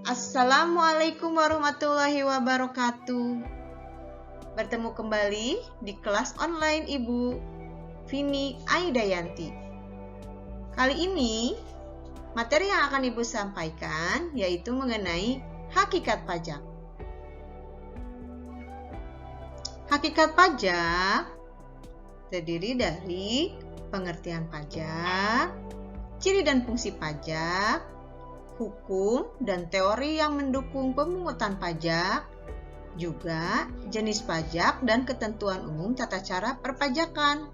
Assalamualaikum warahmatullahi wabarakatuh. Bertemu kembali di kelas online Ibu Vini Aidayanti. Kali ini, materi yang akan Ibu sampaikan yaitu mengenai hakikat pajak. Hakikat pajak terdiri dari pengertian pajak, ciri dan fungsi pajak, hukum dan teori yang mendukung pemungutan pajak, juga jenis pajak dan ketentuan umum tata cara perpajakan.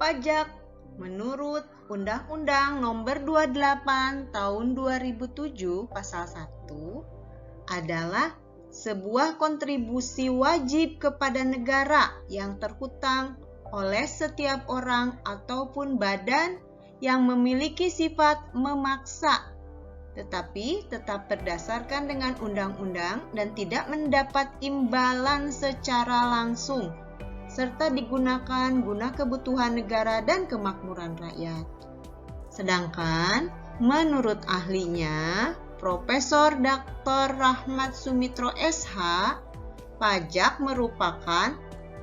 Pajak menurut Undang-Undang Nomor 28 Tahun 2007 Pasal 1 adalah sebuah kontribusi wajib kepada negara yang terhutang oleh setiap orang ataupun badan yang memiliki sifat memaksa, tetapi tetap berdasarkan dengan undang-undang dan tidak mendapat imbalan secara langsung, serta digunakan guna kebutuhan negara dan kemakmuran rakyat. Sedangkan menurut ahlinya, Profesor Dr. Rahmat Sumitro SH, pajak merupakan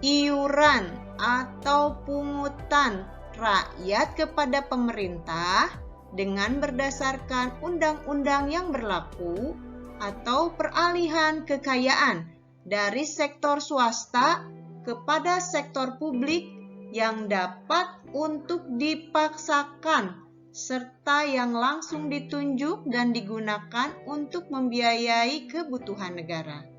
iuran atau pungutan rakyat kepada pemerintah dengan berdasarkan undang-undang yang berlaku atau peralihan kekayaan dari sektor swasta kepada sektor publik yang dapat untuk dipaksakan serta yang langsung ditunjuk dan digunakan untuk membiayai kebutuhan negara.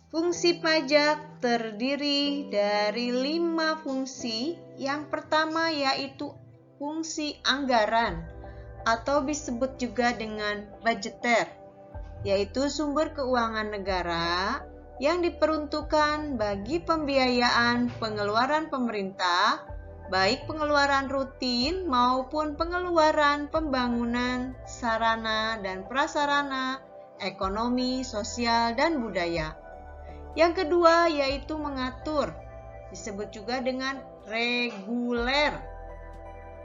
Fungsi pajak terdiri dari 5 fungsi. Yang pertama yaitu fungsi anggaran atau disebut juga dengan budgeter, yaitu sumber keuangan negara yang diperuntukkan bagi pembiayaan pengeluaran pemerintah, baik pengeluaran rutin maupun pengeluaran pembangunan sarana dan prasarana, ekonomi, sosial, dan budaya. Yang kedua yaitu mengatur, disebut juga dengan reguler,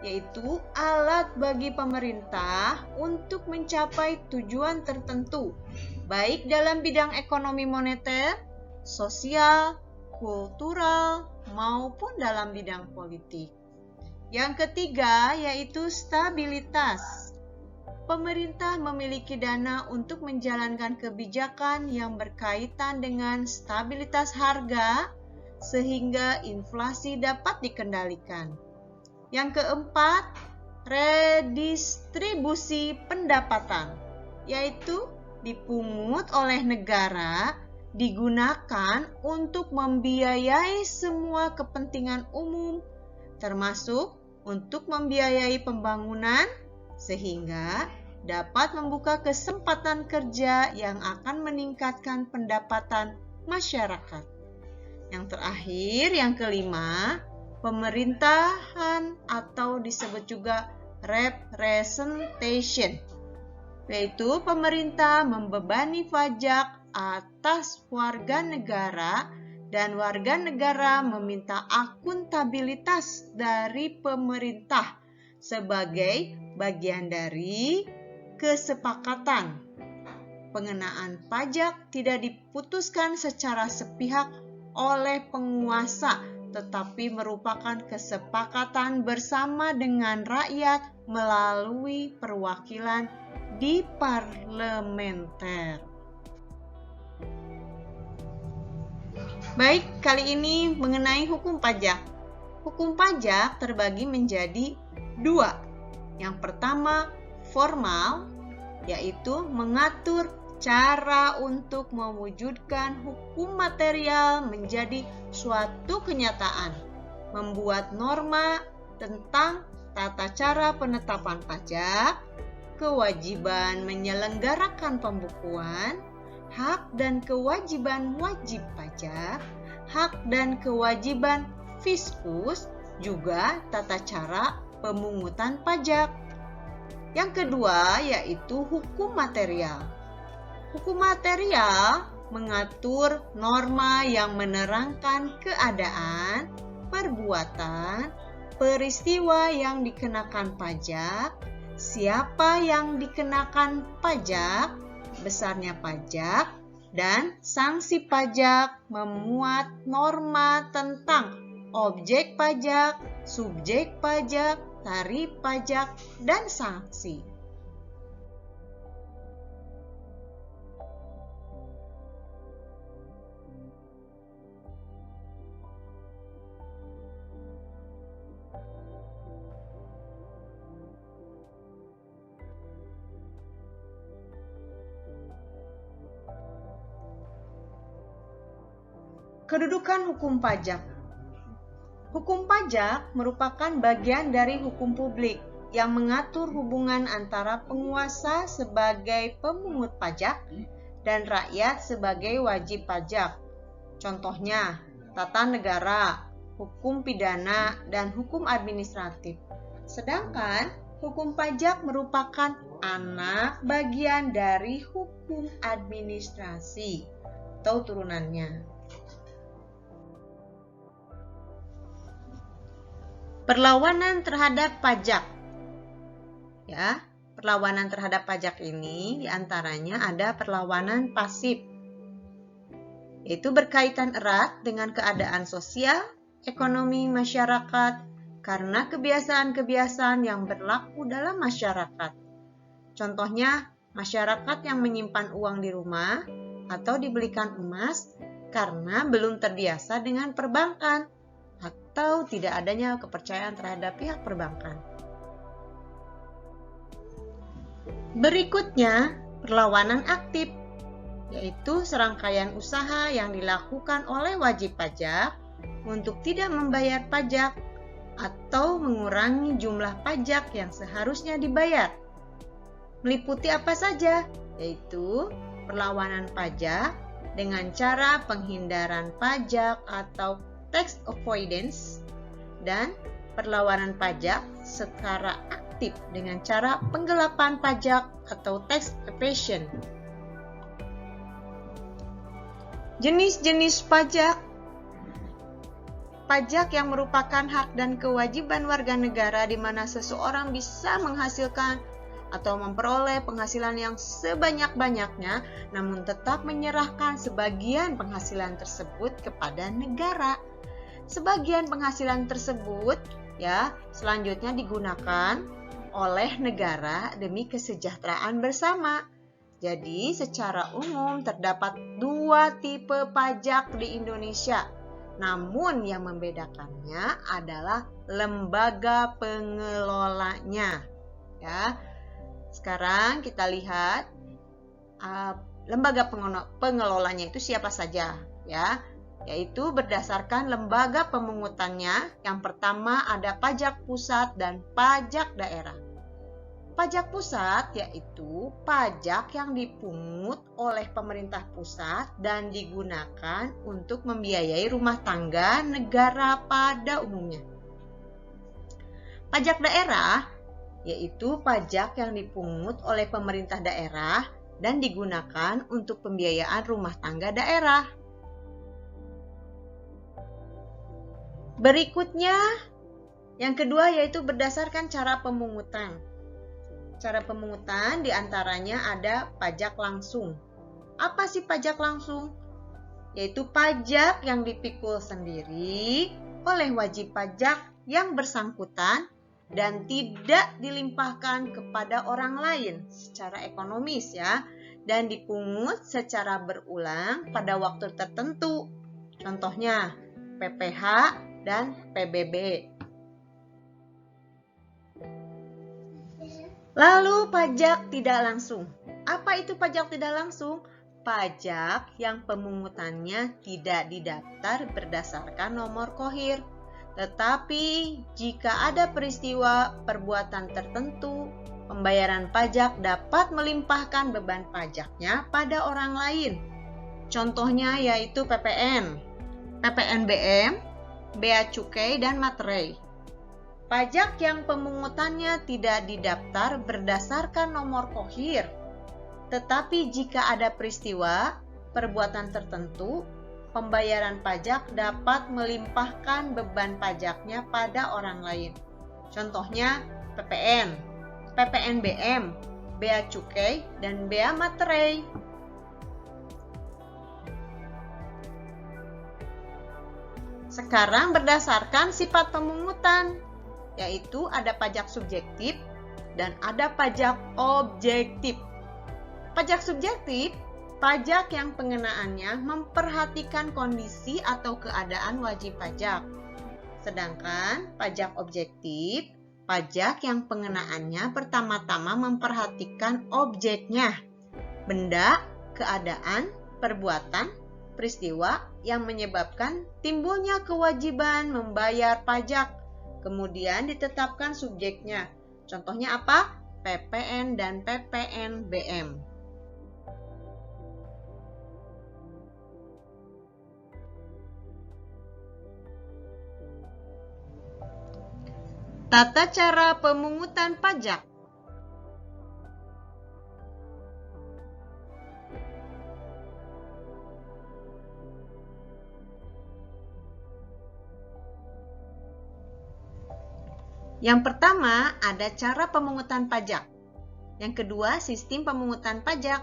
yaitu alat bagi pemerintah untuk mencapai tujuan tertentu, baik dalam bidang ekonomi moneter, sosial, kultural, maupun dalam bidang politik. Yang ketiga yaitu stabilitas. Pemerintah memiliki dana untuk menjalankan kebijakan yang berkaitan dengan stabilitas harga sehingga inflasi dapat dikendalikan. Yang keempat, redistribusi pendapatan, yaitu dipungut oleh negara digunakan untuk membiayai semua kepentingan umum, termasuk untuk membiayai pembangunan, sehingga dapat membuka kesempatan kerja yang akan meningkatkan pendapatan masyarakat. Yang terakhir, yang kelima, pemerintahan atau disebut juga representation, yaitu pemerintah membebani pajak atas warga negara dan warga negara meminta akuntabilitas dari pemerintah sebagai bagian dari kesepakatan. Pengenaan pajak tidak diputuskan secara sepihak oleh penguasa, tetapi merupakan kesepakatan bersama dengan rakyat melalui perwakilan di parlementer. Baik, kali ini mengenai hukum pajak. Hukum pajak terbagi menjadi 2. Yang pertama, formal, yaitu mengatur cara untuk mewujudkan hukum material menjadi suatu kenyataan, membuat norma tentang tata cara penetapan pajak, kewajiban menyelenggarakan pembukuan, hak dan kewajiban wajib pajak, hak dan kewajiban fiskus, juga tata cara pemungutan pajak. Yang kedua yaitu hukum material. Hukum material mengatur norma yang menerangkan keadaan, perbuatan, peristiwa yang dikenakan pajak, siapa yang dikenakan pajak, besarnya pajak, dan sanksi pajak memuat norma tentang objek pajak, subjek pajak, tarif pajak, dan sanksi. Kedudukan hukum pajak. Hukum pajak merupakan bagian dari hukum publik yang mengatur hubungan antara penguasa sebagai pemungut pajak dan rakyat sebagai wajib pajak. Contohnya, tata negara, hukum pidana, dan hukum administratif. Sedangkan hukum pajak merupakan anak bagian dari hukum administrasi atau turunannya. Perlawanan terhadap pajak. Ya, perlawanan terhadap pajak ini diantaranya ada perlawanan pasif, yaitu berkaitan erat dengan keadaan sosial, ekonomi masyarakat karena kebiasaan-kebiasaan yang berlaku dalam masyarakat. Contohnya, masyarakat yang menyimpan uang di rumah atau dibelikan emas karena belum terbiasa dengan perbankan atau tidak adanya kepercayaan terhadap pihak perbankan. Berikutnya, perlawanan aktif, yaitu serangkaian usaha yang dilakukan oleh wajib pajak untuk tidak membayar pajak atau mengurangi jumlah pajak yang seharusnya dibayar. Meliputi apa saja? Yaitu perlawanan pajak dengan cara penghindaran pajak atau tax avoidance, dan perlawanan pajak secara aktif dengan cara penggelapan pajak atau tax evasion. Jenis-jenis pajak. Pajak yang merupakan hak dan kewajiban warga negara di mana seseorang bisa menghasilkan atau memperoleh penghasilan yang sebanyak-banyaknya, namun tetap menyerahkan sebagian penghasilan tersebut kepada negara. Sebagian penghasilan tersebut selanjutnya digunakan oleh negara demi kesejahteraan bersama. Jadi secara umum terdapat 2 tipe pajak di Indonesia. Namun yang membedakannya adalah lembaga pengelolanya. Ya. Sekarang kita lihat lembaga pengelolanya itu siapa saja, ya. Yaitu berdasarkan lembaga pemungutannya. Yang pertama ada pajak pusat dan pajak daerah. Pajak pusat yaitu pajak yang dipungut oleh pemerintah pusat dan digunakan untuk membiayai rumah tangga negara pada umumnya. Pajak daerah yaitu pajak yang dipungut oleh pemerintah daerah dan digunakan untuk pembiayaan rumah tangga daerah. Berikutnya, yang kedua yaitu berdasarkan cara pemungutan. Cara pemungutan diantaranya ada pajak langsung. Apa sih pajak langsung? Yaitu pajak yang dipikul sendiri oleh wajib pajak yang bersangkutan dan tidak dilimpahkan kepada orang lain secara ekonomis dan dipungut secara berulang pada waktu tertentu. Contohnya PPh dan PBB. Lalu pajak tidak langsung. Apa itu pajak tidak langsung? Pajak yang pemungutannya tidak didaftar berdasarkan nomor KOHIR. Tetapi jika ada peristiwa perbuatan tertentu, pembayaran pajak dapat melimpahkan beban pajaknya pada orang lain. Contohnya yaitu PPN, PPNBM, Bea Cukai, dan Materai. Pajak yang pemungutannya tidak didaftar berdasarkan nomor KOHIR. Tetapi jika ada peristiwa perbuatan tertentu, pembayaran pajak dapat melimpahkan beban pajaknya pada orang lain. Contohnya PPN, PPNBM, Bea Cukai, dan Bea Materai. Sekarang berdasarkan sifat pemungutan, yaitu ada pajak subjektif dan ada pajak objektif. Pajak subjektif, pajak yang pengenaannya memperhatikan kondisi atau keadaan wajib pajak. Sedangkan pajak objektif, pajak yang pengenaannya pertama-tama memperhatikan objeknya, benda, keadaan, perbuatan, peristiwa yang menyebabkan timbulnya kewajiban membayar pajak, kemudian ditetapkan subjeknya. Contohnya apa? PPN dan PPNBM. Tata cara pemungutan pajak. Yang pertama, ada cara pemungutan pajak. Yang kedua, sistem pemungutan pajak.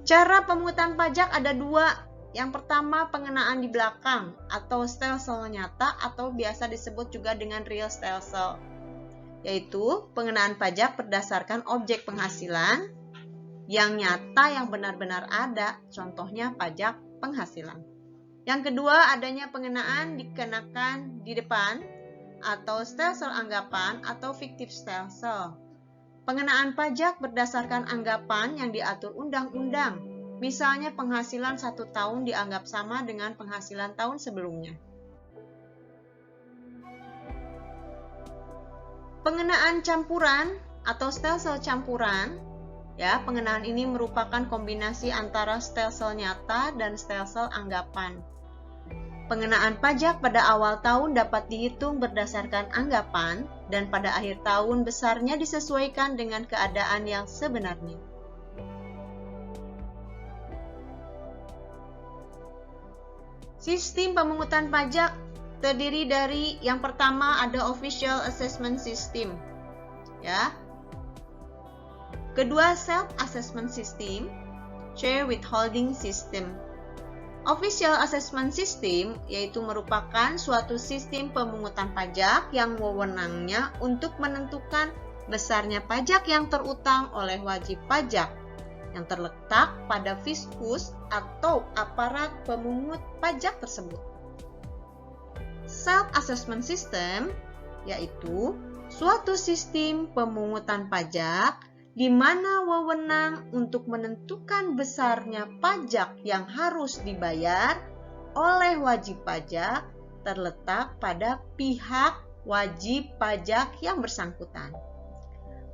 Cara pemungutan pajak ada dua. Yang pertama, pengenaan di belakang atau stelsel nyata atau biasa disebut juga dengan real stelsel, yaitu pengenaan pajak berdasarkan objek penghasilan yang nyata yang benar-benar ada, contohnya pajak penghasilan. Yang kedua, adanya pengenaan dikenakan di depan atau stelsel anggapan atau fiktif stelsel. Pengenaan pajak berdasarkan anggapan yang diatur undang-undang. Misalnya penghasilan 1 tahun dianggap sama dengan penghasilan tahun sebelumnya. Pengenaan campuran atau stelsel campuran, ya, pengenaan ini merupakan kombinasi antara stelsel nyata dan stelsel anggapan. Pengenaan pajak pada awal tahun dapat dihitung berdasarkan anggapan dan pada akhir tahun besarnya disesuaikan dengan keadaan yang sebenarnya. Sistem pemungutan pajak terdiri dari yang pertama ada Official Assessment System, ya. Kedua, Self Assessment System, Share Withholding System. Official Assessment System yaitu merupakan suatu sistem pemungutan pajak yang wewenangnya untuk menentukan besarnya pajak yang terutang oleh wajib pajak yang terletak pada fiskus atau aparat pemungut pajak tersebut. Self Assessment System yaitu suatu sistem pemungutan pajak di mana wewenang untuk menentukan besarnya pajak yang harus dibayar oleh wajib pajak terletak pada pihak wajib pajak yang bersangkutan.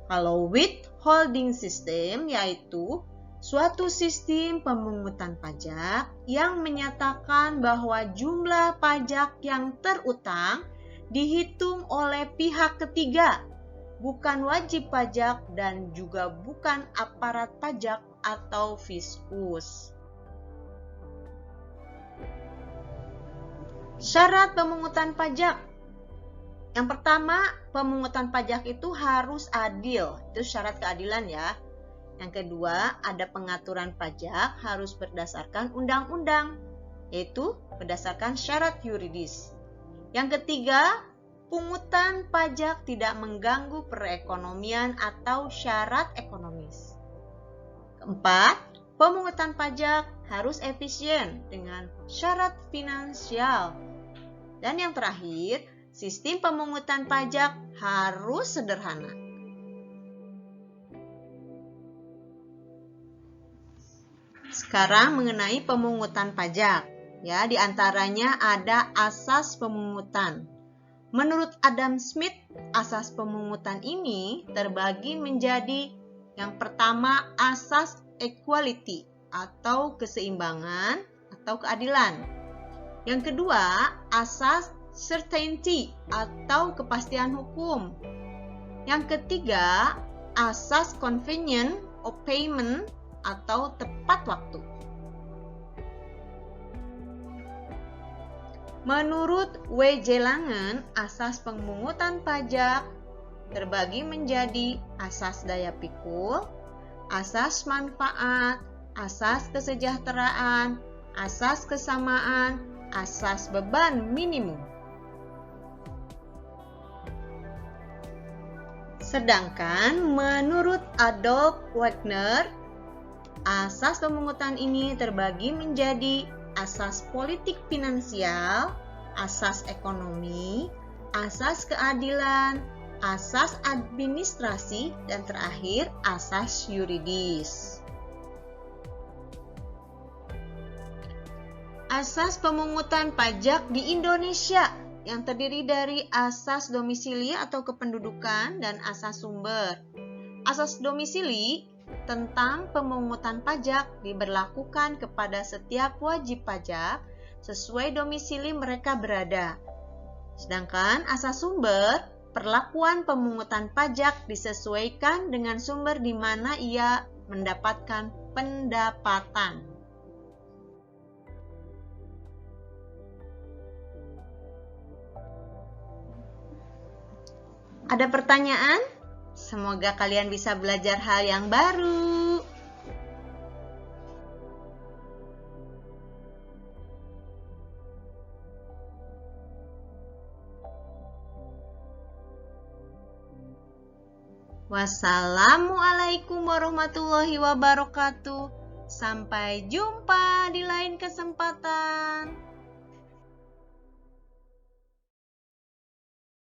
Kalau withholding system yaitu suatu sistem pemungutan pajak yang menyatakan bahwa jumlah pajak yang terutang dihitung oleh pihak ketiga, bukan wajib pajak dan juga bukan aparat pajak atau fiskus. Syarat pemungutan pajak. Yang pertama, pemungutan pajak itu harus adil. Itu syarat keadilan ya. Yang kedua, ada pengaturan pajak harus berdasarkan undang-undang, yaitu berdasarkan syarat yuridis. Yang ketiga, pungutan pajak tidak mengganggu perekonomian atau syarat ekonomis. Keempat, pemungutan pajak harus efisien dengan syarat finansial. Dan yang terakhir, sistem pemungutan pajak harus sederhana. Sekarang mengenai pemungutan pajak. Ya, di antaranya ada asas pemungutan. Menurut Adam Smith, asas pemungutan ini terbagi menjadi yang pertama asas equality atau keseimbangan atau keadilan. Yang kedua, asas certainty atau kepastian hukum. Yang ketiga, asas convenient of payment atau tepat waktu. Menurut W.J. Langen, asas pemungutan pajak terbagi menjadi asas daya pikul, asas manfaat, asas kesejahteraan, asas kesamaan, asas beban minimum. Sedangkan menurut Adolf Wagner, asas pemungutan ini terbagi menjadi asas politik finansial, asas ekonomi, asas keadilan, asas administrasi, dan terakhir asas yuridis. Asas pemungutan pajak di Indonesia yang terdiri dari asas domisili atau kependudukan dan asas sumber. Asas domisili tentang pemungutan pajak diberlakukan kepada setiap wajib pajak sesuai domisili mereka berada. Sedangkan asas sumber, perlakuan pemungutan pajak disesuaikan dengan sumber di mana ia mendapatkan pendapatan. Ada pertanyaan? Semoga kalian bisa belajar hal yang baru. Wassalamualaikum warahmatullahi wabarakatuh. Sampai jumpa di lain kesempatan.